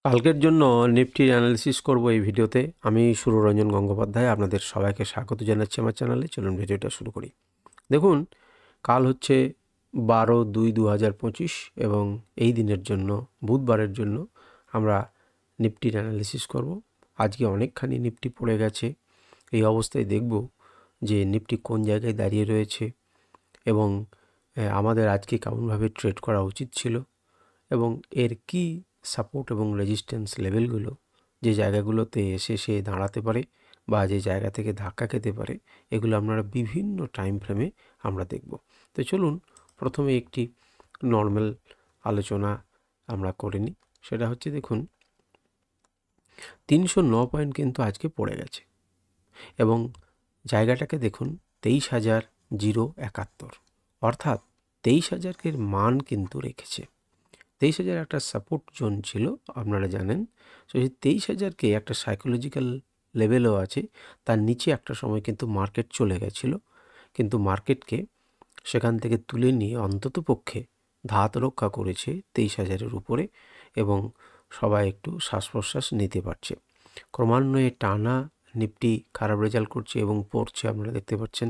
কালকের জন্য নিফটির অ্যানালিসিস করব এই ভিডিওতে। আমি সুররঞ্জন গঙ্গোপাধ্যায়, আপনাদের সবাইকে স্বাগত জানাচ্ছি আমার চ্যানেলে। চলুন ভিডিওটা শুরু করি। দেখুন, কাল হচ্ছে 12/2/2025 এবং এই দিনের জন্য, বুধবারের জন্য আমরা নিফটির অ্যানালিসিস করব। আজকে অনেকখানি নিফটি পড়ে গেছে। এই অবস্থায় দেখব যে নিফটি কোন জায়গায় দাঁড়িয়ে রয়েছে এবং আমাদের আজকে কেমনভাবে ট্রেড করা উচিত ছিল এবং এর কি সাপোর্ট এবং রেজিস্ট্যান্স লেভেলগুলো, যে জায়গাগুলোতে এসে সে দাঁড়াতে পারে বা যে জায়গা থেকে ধাক্কা খেতে পারে, এগুলো আমরা বিভিন্ন টাইম ফ্রেমে আমরা দেখব। তো চলুন প্রথমে একটি নর্মাল আলোচনা আমরা করে নিই। সেটা হচ্ছে, দেখুন 309 পয়েন্ট কিন্তু আজকে পড়ে গেছে এবং জায়গাটাকে দেখুন 23,071, অর্থাৎ 23,000-এর মান কিন্তু রেখেছে। 23,000 একটা সাপোর্ট জোন ছিল, আপনারা জানেন। তো সেই 23,000-কে একটা সাইকোলজিক্যাল লেভেলও আছে, তার নিচে একটা সময় কিন্তু মার্কেট চলে গেছিল, কিন্তু মার্কেটকে সেখান থেকে তুলে নিয়ে অন্তত পক্ষে ধাত রক্ষা করেছে 23,000-এর উপরে এবং সবাই একটু শ্বাস প্রশ্বাস নিতে পারছে। ক্রমান্বয়ে টানা নিফটি খারাপ রেজাল্ট করছে এবং পড়ছে, আপনারা দেখতে পাচ্ছেন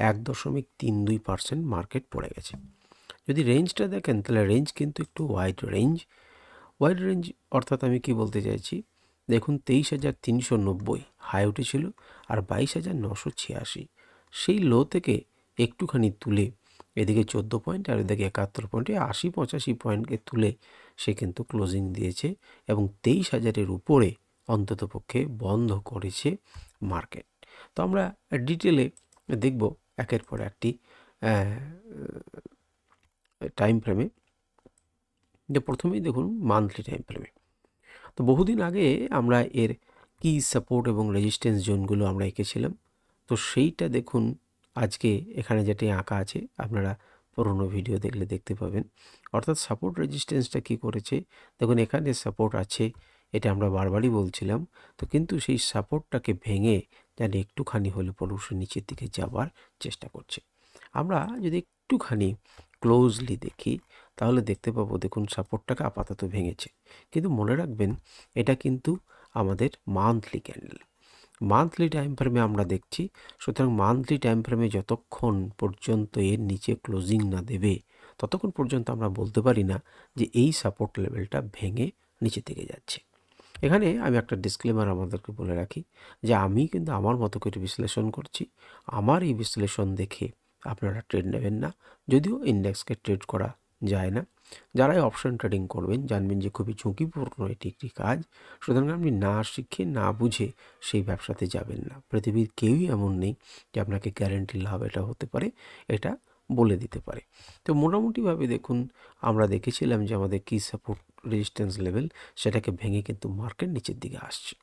1.32% মার্কেট পড়ে গেছে। যদি রেঞ্জটা দেখেন তাহলে রেঞ্জ কিন্তু একটু ওয়াইড রেঞ্জ অর্থাৎ আমি কি বলতে চাইছি, দেখুন 23,390 হাই উঠেছিল আর 22,986, সেই লো থেকে একটুখানি তুলে এদিকে 14 পয়েন্ট আর এদিকে 71 পয়েন্টে 80-85 পয়েন্টকে তুলে সে কিন্তু ক্লোজিং দিয়েছে এবং 23,000-এর উপরে অন্তত পক্ষে বন্ধ করেছে মার্কেট। তো আমরা ডিটেলে দেখব একের পর একটি টাইম ফ্রেমে। যে প্রথমেই দেখুন মান্থলি টাইম ফ্রেমে, তো বহুদিন আগে আমরা এর কি সাপোর্ট এবং রেজিস্ট্যান্স জোনগুলো আমরা এঁকেছিলাম। তো সেইটা দেখুন আজকে এখানে যেটি আঁকা আছে, আপনারা পুরোনো ভিডিও দেখলে দেখতে পাবেন। অর্থাৎ সাপোর্ট রেজিস্ট্যান্সটা কি করেছে, দেখুন এখানে সাপোর্ট আছে, এটা আমরা বারবারই বলছিলাম। তো কিন্তু সেই সাপোর্টটাকে ভেঙে যেন একটুখানি হলে পরশু নিচের দিকে যাওয়ার চেষ্টা করছে। আমরা যদি একটুখানি ক্লোজলি দেখি তাহলে দেখতে পাবো, দেখুন সাপোর্টটাকে আপাতত ভেঙেছে, কিন্তু মনে রাখবেন এটা কিন্তু আমাদের মান্থলি ক্যান্ডেল, মান্থলি টাইম ফ্রেমে আমরা দেখছি। সুতরাং মান্থলি টাইম ফ্রেমে যতক্ষণ পর্যন্ত এর নিচে ক্লোজিং না দেবে ততক্ষণ পর্যন্ত আমরা বলতে পারি না যে এই সাপোর্ট লেভেলটা ভেঙে নিচে থেকে যাচ্ছে। এখানে আমি একটা ডিসক্লেমার আমাদেরকে বলে রাখি যে আমি কিন্তু আমার মতো করে বিশ্লেষণ করছি, আমার এই বিশ্লেষণ দেখে আপনারা ট্রেড নেবেন না, যদিও ইন্ডেক্সকে ট্রেড করা যায় না। যারাই অপশন ট্রেডিং করবেন জানবেন যে খুবই ঝুঁকিপূর্ণ এটি একটি কাজ। সুতরাং আপনি না শিখে না বুঝে সেই ব্যবসাতে যাবেন না। পৃথিবীর কেউই এমন নেই যে আপনাকে গ্যারেন্টি লাভ এটা হতে পারে, এটা বলে দিতে পারে। তো মোটামুটিভাবে দেখুন আমরা দেখেছিলাম যে আমাদের কি সাপোর্ট রেজিস্ট্যান্স লেভেল, সেটাকে ভেঙে কিন্তু মার্কেট নিচের দিকে আসছে।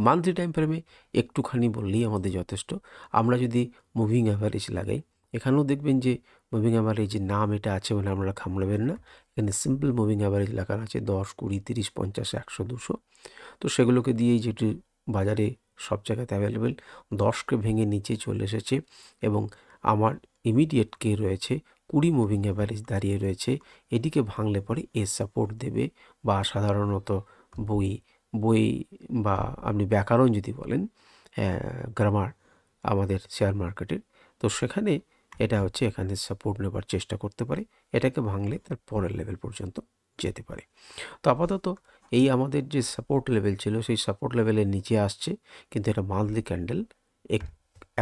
মান্থলি টাইম ফ্রেমে একটুখানি বললেই আমাদের যথেষ্ট। আমরা যদি মুভিং অ্যাভারেজ লাগাই, এখানেও দেখবেন যে মুভিং অ্যাভারেজের নাম এটা আছে বলে আপনারা ঘাবড়াবেন না। এখানে সিম্পল মুভিং অ্যাভারেজ লাগানো আছে 10, 20, 30, 50, 100, 200। তো সেগুলোকে দিয়েই যেটি বাজারে সব জায়গাতে অ্যাভেলেবেল, 10কে ভেঙে নিচে চলে এসেছে এবং আমার ইমিডিয়েট কে রয়েছে 20 মুভিং অ্যাভারেজ দাঁড়িয়ে রয়েছে। এটিকে ভাঙলে পরে এ সাপোর্ট দেবে, বা সাধারণত বই বা আপনি ব্যাকরণ যদি বলেন, গ্রামার আমাদের শেয়ার মার্কেটের, তো সেখানে এটা হচ্ছে এখানে সাপোর্ট নেবার চেষ্টা করতে পারে, এটাকে ভাঙলে তার পরের লেভেল পর্যন্ত যেতে পারে। তো আপাতত এই আমাদের যে সাপোর্ট লেভেল ছিল সেই সাপোর্ট লেভেলের নিচে আসছে, কিন্তু এটা মান্থলি ক্যান্ডেল,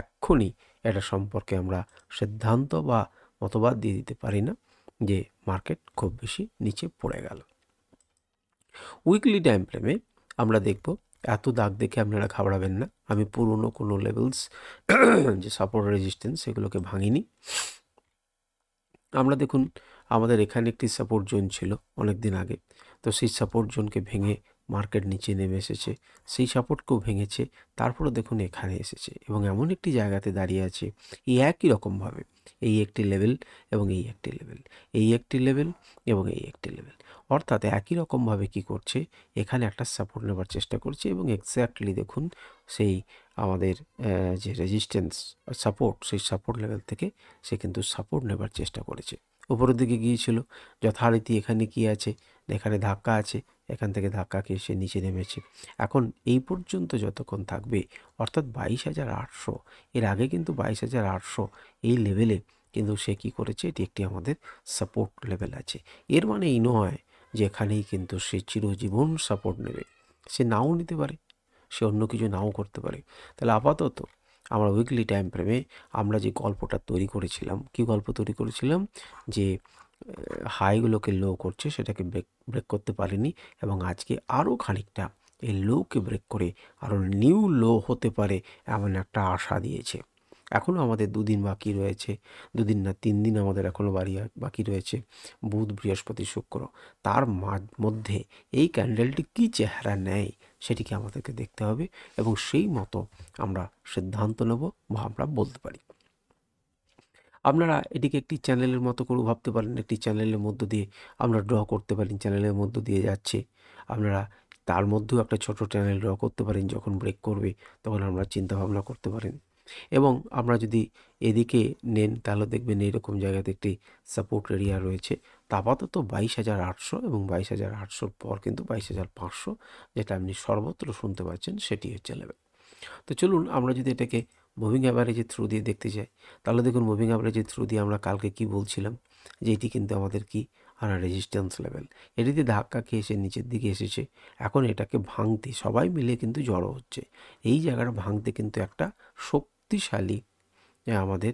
এক্ষুনি এটা সম্পর্কে আমরা সিদ্ধান্ত বা মতবাদ দিয়ে দিতে পারি না যে মার্কেট খুব বেশি নিচে পড়ে গেল। উইকলি টাইম ফ্রেমে আমরা দেখব, এত দাগ দেখে আপনারা ঘাবড়াবেন না, আমি পুরনো কোনো লেভেলস যে সাপোর্ট রেজিস্ট্যান্স সেগুলোকে ভাঙিনি। আমরা দেখুন আমাদের এখানে একটি সাপোর্ট জোন ছিল অনেক দিন আগে, তো সেই সাপোর্ট জোনকে ভেঙে মার্কেট নিচে নেমে এসেছে, সেই সাপোর্টকেও ভেঙেছে, তারপরে দেখুন এখানে এসেছে এবং এমন একটি জায়গাতে দাঁড়িয়ে আছে এই একই রকমভাবে, এই একটি লেভেল এবং এই একটি লেভেল, এই একটি লেভেল এবং এই একটি লেভেল, অর্থাৎ একই রকমভাবে কি করছে, এখানে একটা সাপোর্ট নেবার চেষ্টা করছে এবং এক্স্যাক্টলি দেখুন সেই আমাদের যে রেজিস্ট্যান্স সাপোর্ট, সেই সাপোর্ট লেভেল থেকে সে কিন্তু সাপোর্ট নেবার চেষ্টা করেছে, উপরের দিকে গিয়েছিল। যথারীতি এখানে কি আছে, এখানে ধাক্কা আছে, এখান থেকে ধাক্কা খেয়ে সে নিচে নেমেছে। এখন এই পর্যন্ত যতক্ষণ থাকবে, অর্থাৎ 22,800, এর আগে কিন্তু 22,800 এই লেভেলে কিন্তু সে কী করেছে, এটি একটি আমাদের সাপোর্ট লেভেল আছে। এর মানে এই নয় যে এখানেই কিন্তু সে চিরজীবন সাপোর্ট নেবে, সে নাও নিতে পারে, সে অন্য কিছু নাও করতে পারে। তাহলে আপাতত আমরা উইকলি টাইম ফ্রেমে আমরা যে গল্পটা তৈরি করেছিলাম, কি গল্প তৈরি করেছিলাম, যে হাইগুলোকে লো করছে, সেটাকে ব্রেক করতে পারেনি, এবং আজকে আরও খানিকটা এই লোকে ব্রেক করে আরও নিউ লো হতে পারে এমন একটা আশা দিয়েছে। এখনও আমাদের 2 দিন বাকি রয়েছে, 2 দিন না 3 দিন আমাদের এখনও বাকি রয়েছে, বুধ, বৃহস্পতি, শুক্র। তার মধ্যে এই ক্যান্ডেলটি কী চেহারা নেয় সেটিকে আমাদেরকে দেখতে হবে, এবং সেই মতো আমরা সিদ্ধান্ত নেব বা আমরা বলতে পারি। আপনারা এটিকে একটি চ্যানেলের মতো করে ভাবতে পারেন, একটি চ্যানেলের মধ্য দিয়ে আমরা ড্র করতে পারেন, চ্যানেলের মধ্য দিয়ে যাচ্ছে। আপনারা তার মধ্যেও একটা ছোট চ্যানেল ড্র করতে পারেন, যখন ব্রেক করবে তখন আমরা চিন্তা ভাবনা করতে পারেন। এবং আমরা যদি এদিকে নেন তাহলে দেখবেন এইরকম জায়গাতে একটি সাপোর্ট এরিয়া রয়েছে। তা আপাতত 22,800 এবং 22,800 পর কিন্তু 22,500, যেটা আপনি সর্বত্র শুনতে পাচ্ছেন, সেটি হচ্ছে লেভেল। তো চলুন আমরা যদি এটাকে মুভিং অ্যাভারেজের থ্রু দিয়ে দেখতে চাই, তাহলে দেখুন মুভিং অ্যাভারেজের থ্রু দিয়ে আমরা কালকে কি বলছিলাম, যে এটি কিন্তু আমাদের কি রেজিস্ট্যান্স লেভেল। এটিতে ধাক্কা খেয়ে এসে নিচের দিকে এসেছে। এখন এটাকে ভাঙতে সবাই মিলে কিন্তু জড়ো হচ্ছে। এই জায়গাটা ভাঙতে কিন্তু একটা শক্তিশালী আমাদের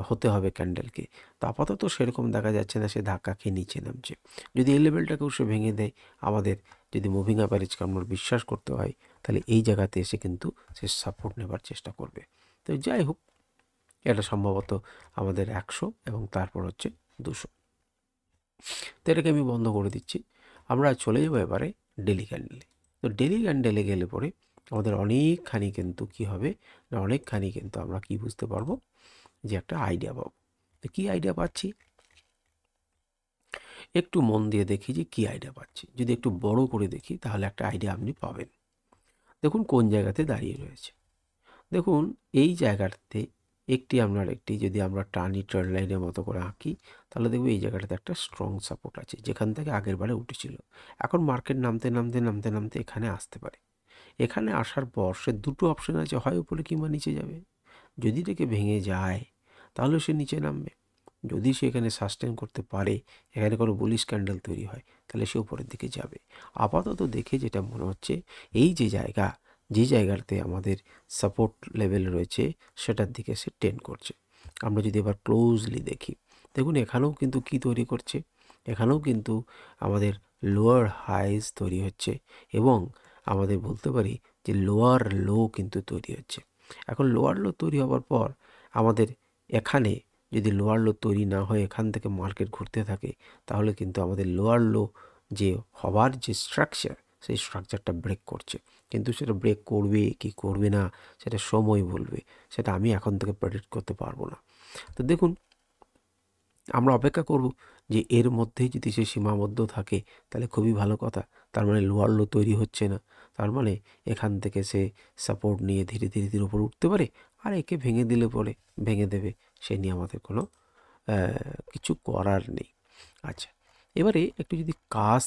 হতে হবে ক্যান্ডেলকে। তো আপাতত সেরকম দেখা যাচ্ছে না, সে ধাক্কা খেয়ে নিচে নামছে। যদি এই লেভেলটাকেও সে ভেঙে দেয়, আমাদের যদি মুভিং অ্যাভারেজকে আমরা বিশ্বাস করতে হয়, তাহলে এই জায়গাতে এসে কিন্তু সে সাপোর্ট নেবার চেষ্টা করবে। তো যাই হোক, এটা সম্ভবত আমাদের 100 এবং তারপর হচ্ছে 200। তো এটাকে আমি বন্ধ করে দিচ্ছি। আমরা চলে যাবো এবারে ডেলি ক্যান্ডেলে। তো ডেলি ক্যান্ডেলে গেলে পরে আমাদের অনেকখানি কিন্তু কী হবে না, অনেকখানি কিন্তু আমরা কি বুঝতে পারবো, যে একটা আইডিয়া পাবো। তো কী আইডিয়া পাচ্ছি, একটু মন দিয়ে দেখি যে কী আইডিয়া পাচ্ছি। যদি একটু বড় করে দেখি তাহলে একটা আইডিয়া আপনি পাবেন। দেখুন কোন জায়গাতে দাঁড়িয়ে রয়েছে। দেখুন এই জায়গাটাতে একটি যদি আমরা টানি ট্রেন্ড লাইনের মতো করে আঁকি, তাহলে দেখবো এই জায়গাটাতে একটা স্ট্রং সাপোর্ট আছে, যেখান থেকে আগের বারে উঠেছিল। এখন মার্কেট নামতে নামতে নামতে নামতে এখানে আসতে পারে। এখানে আসার পর সে দুটো অপশন আছে, হয় উপরে কিংবা নিচে যাবে। যদি এটাকে ভেঙে যায় তাহলে সে নিচে নামবে। যদি সে এখানে সাস্টেন করতে পারে, এখানে কোনো বুলিশ ক্যান্ডেল তৈরি হয়, তাহলে সে উপরের দিকে যাবে। আপাতত দেখে যেটা মনে হচ্ছে, এই যে জায়গাতে আমাদের সাপোর্ট লেভেল রয়েছে, সেটার দিকে সে টেন্ড করছে। আমরা যদি এবার ক্লোজলি দেখি, দেখুন এখানেও কিন্তু কি তৈরি করছে, এখানেও কিন্তু আমাদের লোয়ার হাইজ তৈরি হচ্ছে, এবং আমাদের বলতে পারি যে লোয়ার লো কিন্তু তৈরি হচ্ছে। এখন লোয়ার লো তৈরি হওয়ার পর আমাদের এখানে যদি লোয়ার লো তৈরি না হয়, এখান থেকে মার্কেট ঘুরতে থাকে, তাহলে কিন্তু আমাদের লোয়ার লো যে হবার যে স্ট্রাকচার, সেই স্ট্রাকচারটা ব্রেক করছে। কিন্তু সেটা ব্রেক করবে কি করবে না, সেটা সময় বলবে, সেটা আমি এখন থেকে প্রেডিক্ট করতে পারবো না। তো দেখুন, আমরা অপেক্ষা করব যে এর মধ্যেই যদি সে সীমাবদ্ধ থাকে, তাহলে খুবই ভালো কথা। তার মানে লোয়ার লো তৈরি হচ্ছে না, তার মানে এখান থেকে সে সাপোর্ট নিয়ে ধীরে ধীরে ধীরে উপরে উঠতে পারে, আর একে ভেঙে দিলে পরে ভেঙে দেবে, সে নিয়ে আমাদের কোনো কিছু করার নেই। আচ্ছা, এবারে একটু যদি কাছ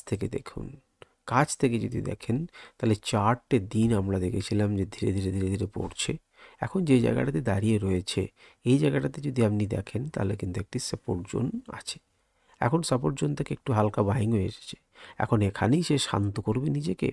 থেকে যদি দেখেন, তাহলে 4টে দিন আমরা দেখেছিলাম যে ধীরে ধীরে ধীরে ধীরে পড়ছে। এখন যে জায়গাটাতে দাঁড়িয়ে রয়েছে, এই জায়গাটাতে যদি আপনি দেখেন, তাহলে কিন্তু একটি সাপোর্ট জোন আছে। এখন সাপোর্ট জোন থেকে একটু হালকা বাইং হয়ে এসেছে। এখন এখানেই সে শান্ত করবে নিজেকে,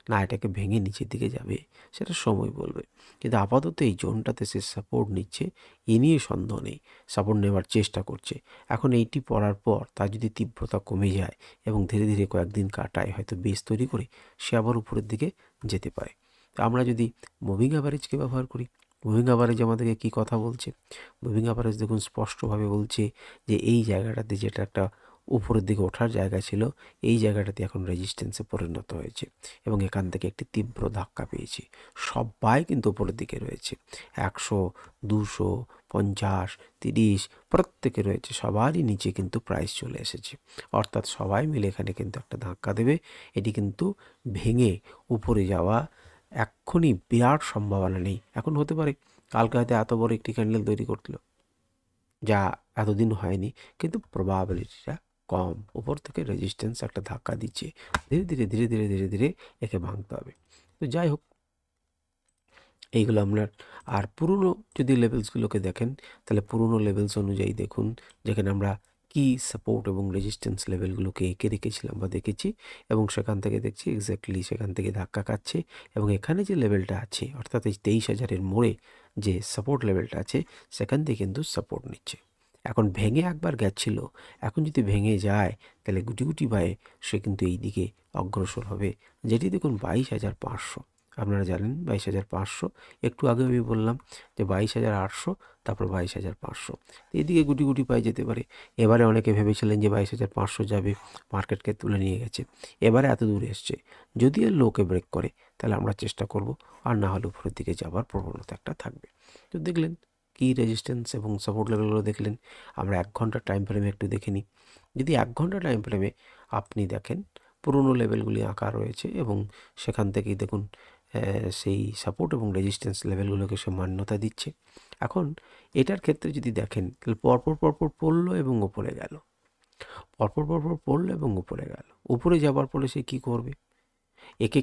না এটাকে ভেঙে নিচের দিকে যাবে, সেটা সময় বলবে। কিন্তু আপাতত এই জোনটাতে সে সাপোর্ট নিচ্ছে, এ নিয়ে সন্দেহ নেই, সাপোর্ট নেওয়ার চেষ্টা করছে। এখন এইটি পড়ার পর তার যদি তীব্রতা কমে যায় এবং ধীরে ধীরে কয়েকদিন কাটায়, হয়তো বেস তৈরি করে সে আবার উপরের দিকে যেতে পারে। তো আমরা যদি মুভিং অ্যাভারেজকে ব্যবহার করি, মুভিং অ্যাভারেজ আমাদেরকে কী কথা বলছে, মুভিং অ্যাভারেজ দেখুন স্পষ্টভাবে বলছে যে এই জায়গাটাতে, যেটা একটা উপরের দিকে ওঠার জায়গা ছিল, এই জায়গাটাতে এখন রেজিস্ট্যান্সে পরিণত হয়েছে, এবং এখান থেকে একটি তীব্র ধাক্কা পেয়েছে। সবাই কিন্তু উপরের দিকে রয়েছে, 100, 200, 50, 30 প্রত্যেকে রয়েছে, সবারই নিচে কিন্তু প্রাইস চলে এসেছে। অর্থাৎ সবাই মিলে এখানে কিন্তু একটা ধাক্কা দেবে। এটি কিন্তু ভেঙে উপরে যাওয়া এক্ষুনি বিরাট সম্ভাবনা নেই। এখন হতে পারে কালকে হয়তো এত বড় একটি ক্যান্ডেল তৈরি করছিল, যা এতদিন হয়নি, কিন্তু প্রবাবিলিটিটা কম, উপর থেকে রেজিস্ট্যান্স একটা ধাক্কা দিচ্ছে, ধীরে ধীরে ধীরে ধীরে ধীরে ধীরে একে ভাঙতে হবে। তো যাই হোক, এইগুলো আপনার। আর পুরনো যদি লেভেলসগুলোকে দেখেন, তাহলে পুরনো লেভেলস অনুযায়ী দেখুন, যেখানে আমরা কি সাপোর্ট এবং রেজিস্ট্যান্স লেভেলগুলোকে এঁকে রেখেছিলাম বা দেখেছি, এবং সেখান থেকে দেখছি এক্স্যাক্টলি সেখান থেকে ধাক্কা খাচ্ছে, এবং এখানে যে লেভেলটা আছে অর্থাৎ এই 23,000-এর মোড়ে যে সাপোর্ট লেভেলটা আছে সেখান থেকে কিন্তু সাপোর্ট নিচ্ছে। এখন ভেঙে একবার গেছিলো, এখন যদি ভেঙে যায় তাহলে গুটি গুটি পায়ে সে কিন্তু এই দিকে অগ্রসর হবে, যেটি দেখুন 22,500। আপনারা জানেন 22,500, একটু আগে আমি বললাম যে 22,800, তারপর 22,500, এইদিকে গুটি গুটি পায়ে যেতে পারে। এবারে অনেকে ভেবেছিলেন যে 22,500 যাবে, মার্কেটকে তুলে নিয়ে গেছে, এবারে এত দূরে এসছে, যদি এর লোকে ব্রেক করে তাহলে আমরা চেষ্টা করব, আর না হলে উপরের দিকে যাবার প্রবণতা একটা থাকবে। তো দেখলেন কি রেজিস্ট্যান্স এবং সাপোর্ট লেভেলগুলো দেখলেন। আমরা 1 ঘন্টার টাইম ফ্রেমে একটু দেখে নিই। যদি 1 ঘন্টা টাইম ফ্রেমে আপনি দেখেন, পুরনো লেভেলগুলি আঁকা রয়েছে এবং সেখান থেকেই দেখুন সেই সাপোর্ট এবং রেজিস্ট্যান্স লেভেলগুলোকে সে মান্যতা দিচ্ছে। এখন এটার ক্ষেত্রে যদি দেখেন, তাহলে পরপর পরপর পড়লো এবং উপরে গেল, পরপর পরপর পড়লো এবং উপরে গেল। উপরে যাবার পরে সে কী করবে? একে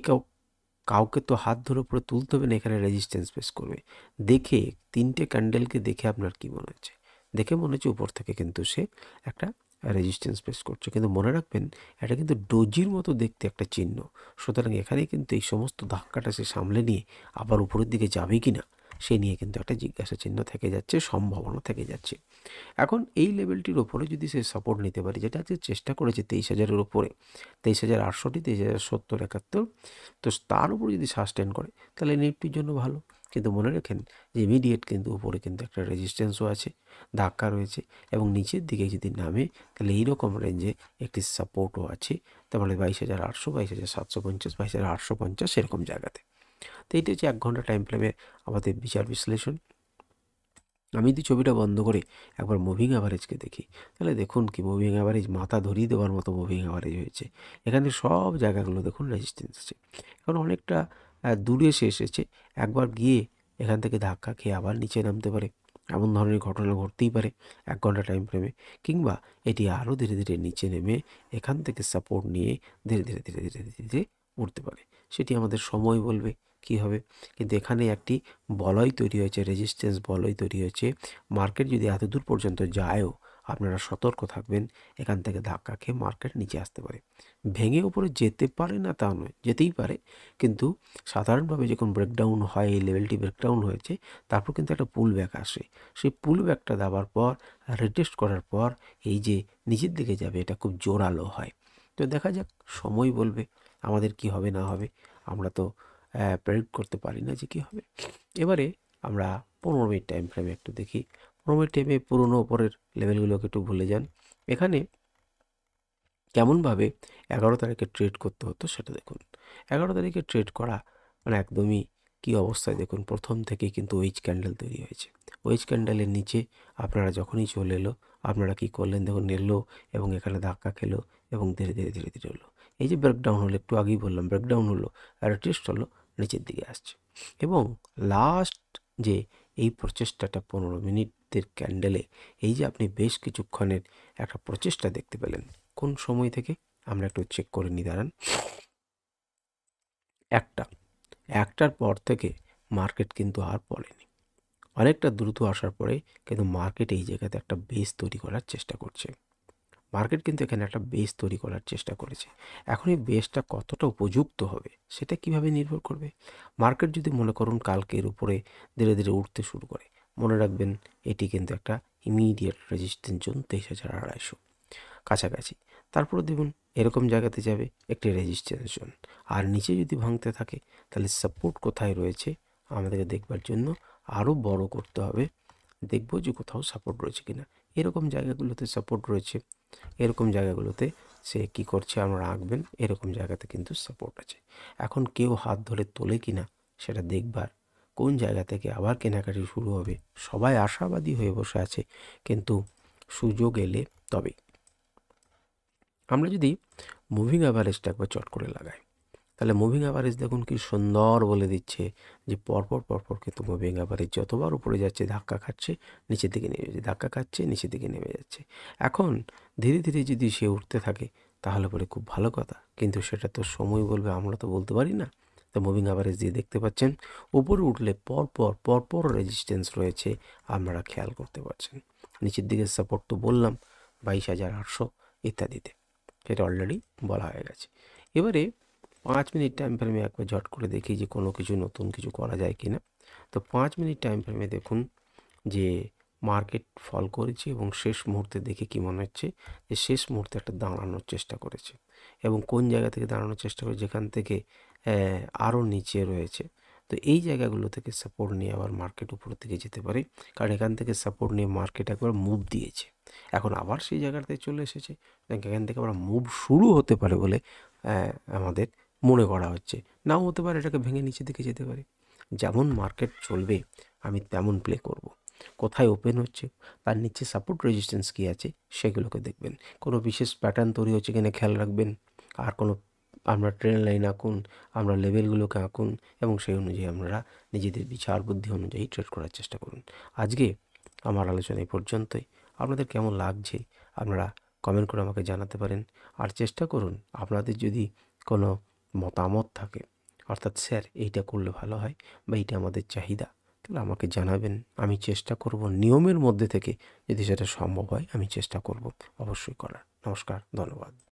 কাউকে তো হাত ধরে উপরে তুলতে হবে না, এখানে রেজিস্ট্যান্স ফেস করবে। দেখে 3টে ক্যান্ডেলকে দেখে আপনার কি মনে হচ্ছে? দেখে মনে হচ্ছে উপর থেকে কিন্তু সে একটা রেজিস্ট্যান্স ফেস করছে, কিন্তু মনে রাখবেন এটা কিন্তু ডোজির মতো দেখতে একটা চিহ্ন। সুতরাং এখানে কিন্তু এই সমস্ত ধাক্কাটা সে সামলে নিয়ে আবার উপরের দিকে যাবে কি না সে নিয়ে কিন্তু একটা জিজ্ঞাসা চিহ্ন থেকে যাচ্ছে, সম্ভাবনা থেকে যাচ্ছে। এখন এই লেভেলটির ওপরে যদি সে সাপোর্ট নিতে পারে, যেটা আজকে চেষ্টা করেছে 23,000-এর ওপরে, 23,800, 23,070, 71, তো তার উপরে যদি সাস্টেন করে তাহলে নিফটির জন্য ভালো। কিন্তু মনে রাখেন যে ইমিডিয়েট কিন্তু উপরে কিন্তু একটা রেজিস্ট্যান্সও আছে, ধাক্কা রয়েছে, এবং নিচের দিকে যদি নামে তাহলে এইরকম রেঞ্জে একটি সাপোর্টও আছে। তারপরে 22,800, 22,750, 22,850 এরকম জায়গাতে। তো এইটা হচ্ছে 1 ঘন্টা টাইম ফ্রেমে আমাদের বিচার বিশ্লেষণ। আমি যদি ছবিটা বন্ধ করে একবার মুভিং অ্যাভারেজকে দেখি, তাহলে দেখুন কি মুভিং অ্যাভারেজ মাথা ধরিয়ে দেওয়ার মতো মুভিং অ্যাভারেজ হয়েছে। এখানে সব জায়গাগুলো দেখুন রেজিস্ট্যান্স আছে। এখন অনেকটা দূরে সে এসেছে, একবার গিয়ে এখান থেকে ধাক্কা খেয়ে আবার নিচে নামতে পারে, এমন ধরনের ঘটনা ঘটতেই পারে 1 ঘন্টা টাইম ফ্রেমে। কিংবা এটি আরও ধীরে ধীরে নিচে নেমে এখান থেকে সাপোর্ট নিয়ে ধীরে ধীরে ধীরে ধীরে ধীরে ধীরে উঠতে পারে। সেটি আমাদের সময় বলবে কী হবে। কিন্তু এখানে একটি বলয় তৈরি হয়েছে, রেজিস্ট্যান্স বলয় তৈরি হয়েছে। মার্কেট যদি এত দূর পর্যন্ত যায়ও, আপনারা সতর্ক থাকবেন, এখান থেকে ধাক্কা খেয়ে মার্কেট নিচে আসতে পারে। ভেঙে উপরে যেতে পারে না তা নয়, যেতেই পারে, কিন্তু সাধারণভাবে যখন ব্রেকডাউন হয়, এই লেভেলটি ব্রেকডাউন হয়েছে, তারপর কিন্তু একটা পুল ব্যাক আসে। সেই পুল ব্যাকটা দেওয়ার পর, রিটেস্ট করার পর এই যে নিচের দিকে যাবে, এটা খুব জোরালো হয়। তো দেখা যাক, সময় বলবে আমাদের কি হবে না হবে। আমরা তো প্রেডিক্ট করতে পারি না যে কী হবে। এবারে আমরা 15 মিনিট টাইম ফ্রেমে একটু দেখি। 15 মিনিট টাইমে পুরনো ওপরের লেভেলগুলোকে একটু ভুলে যান। এখানে কেমনভাবে 11 তারিখে ট্রেড করতে হতো সেটা দেখুন। 11 তারিখে ট্রেড করা মানে একদমই কী অবস্থায় দেখুন, প্রথম থেকেই কিন্তু ওয়েজ ক্যান্ডেল তৈরি হয়েছে। ওয়েজ ক্যান্ডেলের নিচে আপনারা যখনই চলে এলো, আপনারা কী করলেন দেখুন, এলো এবং এখানে ধাক্কা খেলো এবং ধীরে ধীরে ধীরে ধীরে হলো। এই যে ব্রেকডাউন হলো, একটু আগেই বললাম ব্রেকডাউন হলো আর টেস্ট হলো, নিচের দিকে আসছে। এবং লাস্ট যে এই প্রচেষ্টাটা 15 মিনিটের ক্যান্ডেলে, এই যে আপনি বেশ কিছুক্ষণের একটা প্রচেষ্টা দেখতে পেলেন, কোন সময় থেকে আমরা একটু চেক করে নিই, দাঁড়ান। একটার পর থেকে মার্কেট কিন্তু আর পড়েনি। অনেকটা দ্রুত আসার পরে কিন্তু মার্কেট এই জায়গাতে একটা বেস তৈরি করার চেষ্টা করছে। মার্কেট কিন্তু এখানে একটা বেস তৈরি করার চেষ্টা করেছে। এখন এই বেসটা কতটা উপযুক্ত হবে সেটা কিভাবে নির্ভর করবে। মার্কেট যদি মনে করুন কালকের উপরে ধীরে ধীরে উঠতে শুরু করে, মনে রাখবেন এটি কিন্তু একটা ইমিডিয়েট রেজিস্ট্যান্স জোন 23,250 কাছাকাছি। তারপরে দেখুন এরকম জায়গাতে যাবে একটি রেজিস্ট্যান্স জোন, আর নিচে যদি ভাঙতে থাকে তাহলে সাপোর্ট কোথায় রয়েছে আমাদেরকে দেখবার জন্য আরও বড় করতে হবে, দেখবো যে কোথাও সাপোর্ট রয়েছে কিনা। এরকম জায়গাগুলোতে সাপোর্ট রয়েছে, এরকম জায়গাগুলোতে সে কি করছে আমরা আঁকবেন, এরকম জায়গাতে কিন্তু সাপোর্ট আছে। এখন কেউ হাত ধরে তোলে কিনা সেটা দেখবার, কোন জায়গা থেকে আবার কেনাকাটি শুরু হবে, সবাই আশাবাদী হয়ে বসে আছে, কিন্তু সুযোগ এলে তবেই। আমরা যদি মুভিং অ্যাভারেজটা একবার চট করে লাগাই, তাহলে মুভিং অ্যাভারেজ দেখুন কি সুন্দর বলে দিচ্ছে যে পরপর পরপর কিন্তু মুভিং অ্যাভারেজ যতবার উপরে যাচ্ছে ধাক্কা খাচ্ছে, নিচের দিকে নেমে যাচ্ছে, ধাক্কা খাচ্ছে, নিচের দিকে নেমে যাচ্ছে। এখন ধীরে ধীরে যদি সে উঠতে থাকে তাহলে পরে খুব ভালো কথা, কিন্তু সেটা তো সময় বলবে, আমরা তো বলতে পারি না। তো মুভিং অ্যাভারেজ দিয়ে দেখতে পাচ্ছেন উপরে উঠলে পরপর পরপর রেজিস্ট্যান্স রয়েছে, আপনারা খেয়াল করতে পারছেন। নিচের দিকে সাপোর্ট তো বললাম 22,800 ইত্যাদিতে, সেটা অলরেডি বলা হয়ে গেছে। এবারে 5 মিনিট টাইম ফ্রেমে একবার ঝট করে দেখি যে কোনো কিছু নতুন কিছু করা যায় কি না। তো 5 মিনিট টাইম ফ্রেমে দেখুন যে মার্কেট ফল করেছে এবং শেষ মুহূর্তে দেখে কি মনে হচ্ছে যে শেষ মুহূর্তে একটা দাঁড়ানোর চেষ্টা করেছে, এবং কোন জায়গা থেকে দাঁড়ানোর চেষ্টা করে, যেখান থেকে আরও নিচে রয়েছে। তো এই জায়গাগুলো থেকে সাপোর্ট নিয়ে আবার মার্কেট উপরের দিকে যেতে পারে, কারণ এখান থেকে সাপোর্ট নিয়ে মার্কেট একবার মুভ দিয়েছে, এখন আবার সেই জায়গাটাতে চলে এসেছে। এখান থেকে আবার মুভ শুরু হতে পারে বলে আমাদের মনে করা হচ্ছে, নাও হতে পারে, এটাকে ভেঙে নিচের দিকে যেতে পারে। যেমন মার্কেট চলবে আমি তেমন প্লে করব। কোথায় ওপেন হচ্ছে, তার নিচে সাপোর্ট রেজিস্ট্যান্স কী আছে সেগুলোকে দেখবেন। কোনো বিশেষ প্যাটার্ন তৈরি হচ্ছে কিনা খেয়াল রাখবেন। আর কোনো আমরা ট্রেন লাইন আঁকুন, আমরা লেভেলগুলোকে আঁকুন, এবং সেই অনুযায়ী আপনারা নিজেদের বিচার বুদ্ধি অনুযায়ী ট্রেড করার চেষ্টা করুন। আজকে আমার আলোচনা এই পর্যন্তই। আপনাদের কেমন লাগছে আপনারা কমেন্ট করে আমাকে জানাতে পারেন। আর চেষ্টা করুন, আপনাদের যদি কোনো মতামত থাকে, অর্থাৎ স্যার এইটা করলে ভালো হয় বা এইটা আমাদের চাহিদা, তাহলে আমাকে জানাবেন। আমি চেষ্টা করব নিয়মের মধ্যে থেকে, যদি সেটা সম্ভব হয় আমি চেষ্টা করব অবশ্যই করার। নমস্কার, ধন্যবাদ।